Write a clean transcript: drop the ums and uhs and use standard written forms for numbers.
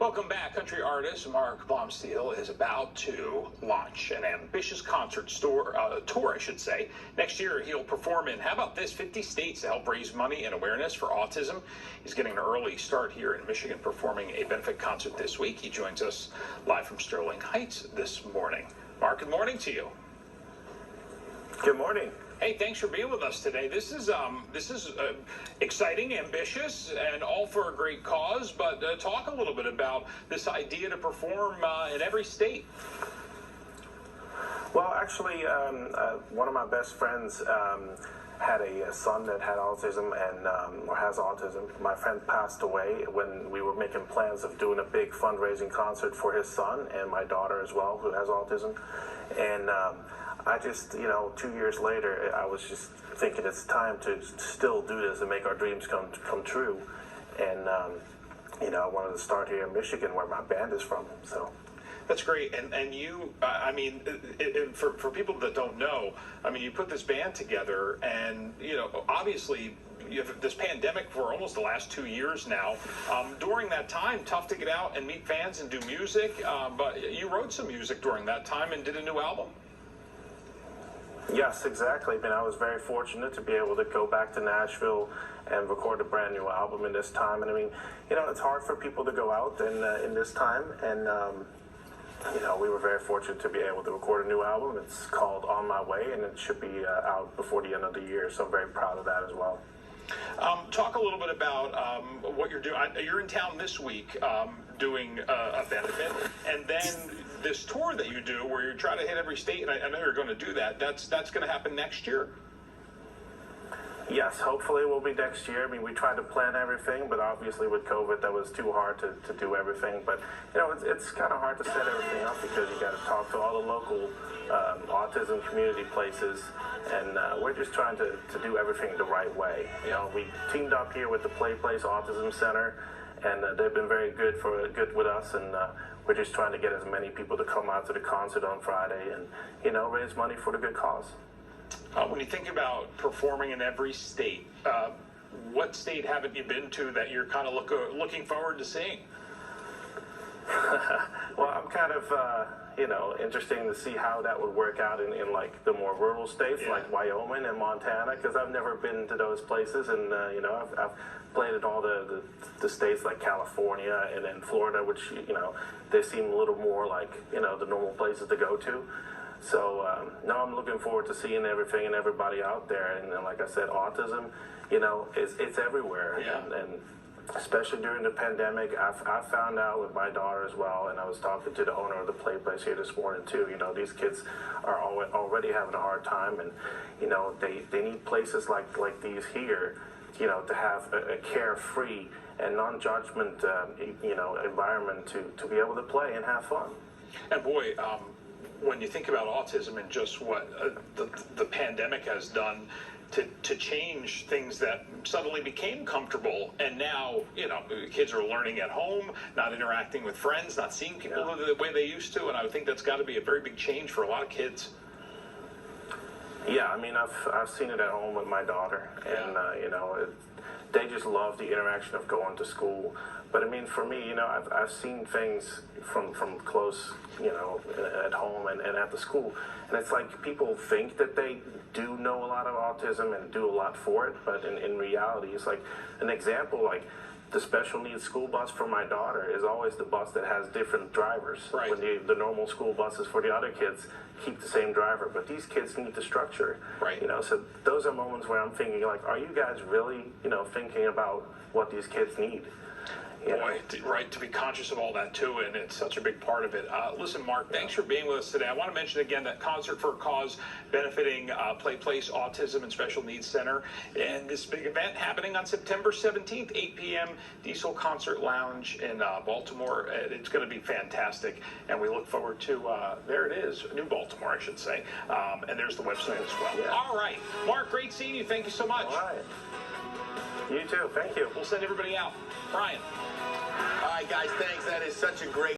Welcome back. Country artist Mark Blomsteel is about to launch an ambitious concert tour, I should say. Next year, he'll perform in, how about this, 50 states to help raise money and awareness for autism. He's getting an early start here in Michigan, performing a benefit concert this week. He joins us live from Sterling Heights this morning. Mark, good morning to you. Good morning. Hey, thanks for being with us today. This is exciting, ambitious, and all for a great cause. But talk a little bit about this idea to perform in every state. Well, actually, one of my best friends had a son that had autism or has autism. My friend passed away when we were making plans of doing a big fundraising concert for his son and my daughter as well, who has autism. And I just, 2 years later, I was just thinking it's time to still do this and make our dreams come true. And, I wanted to start here in Michigan, where my band is from, so. That's great. And you, for people that don't know, you put this band together and, obviously you have this pandemic for almost the last 2 years now. During that time, tough to get out and meet fans and do music, but you wrote some music during that time and did a new album. Yes, exactly. I was very fortunate to be able to go back to Nashville and record a brand new album in this time. And it's hard for people to go out in this time. And, we were very fortunate to be able to record a new album. It's called On My Way, and it should be out before the end of the year. So I'm very proud of that as well. Talk a little bit about what you're doing. You're in town this week doing a benefit, and then this tour that you do where you try to hit every state, and I know you're going to do that. That's going to happen next year? Yes, hopefully it will be next year. We tried to plan everything, but obviously with COVID, that was too hard to do everything. But, it's kind of hard to set everything up because you got to talk to all the local autism community places, and we're just trying to do everything the right way. We teamed up here with the Place Autism Center, and they've been very good with us, and we're just trying to get as many people to come out to the concert on Friday and, raise money for the good cause. When you think about performing in every state, what state haven't you been to that you're kind of looking forward to seeing? Well, I'm kind of, interesting to see how that would work out in like the more rural states, like Wyoming and Montana, because I've never been to those places, and I've played in all the states like California and then Florida, which they seem a little more like the normal places to go to. So now I'm looking forward to seeing everything and everybody out there. And like I said, autism, it's everywhere. Yeah. And especially during the pandemic, I found out with my daughter as well, and I was talking to the owner of the place here this morning too. These kids are already having a hard time, and they need places like these here, to have a carefree and non-judgment environment to be able to play and have fun. And boy, when you think about autism and just what the pandemic has done to change things that suddenly became comfortable, and now kids are learning at home, not interacting with friends, not seeing people the way they used to, and I would think that's got to be a very big change for a lot of kids. Yeah, I've seen it at home with my daughter, and they just love the interaction of going to school. But for me, I've seen things from close, at home and at the school, and it's like people think that they do know a lot of autism and do a lot for it, but in reality, it's like an example, like the special needs school bus for my daughter is always the bus that has different drivers. Right. When the normal school buses for the other kids keep the same driver, but these kids need the structure. Right. So those are moments where I'm thinking, like, are you guys really, thinking about what these kids need? Boy, right, to be conscious of all that too, and it's such a big part of it. Listen, Mark, thanks for being with us today. I want to mention again that Concert for a Cause benefiting Place Autism and Special Needs Center, and this big event happening on September 17th, 8 p.m., Diesel Concert Lounge in Baltimore. It's going to be fantastic, and we look forward to, there it is, New Baltimore, I should say, and there's the website as well. Yeah. All right, Mark, great seeing you. Thank you so much. All right. You too. Thank you. We'll send everybody out. Brian. All right, guys, thanks. That is such a great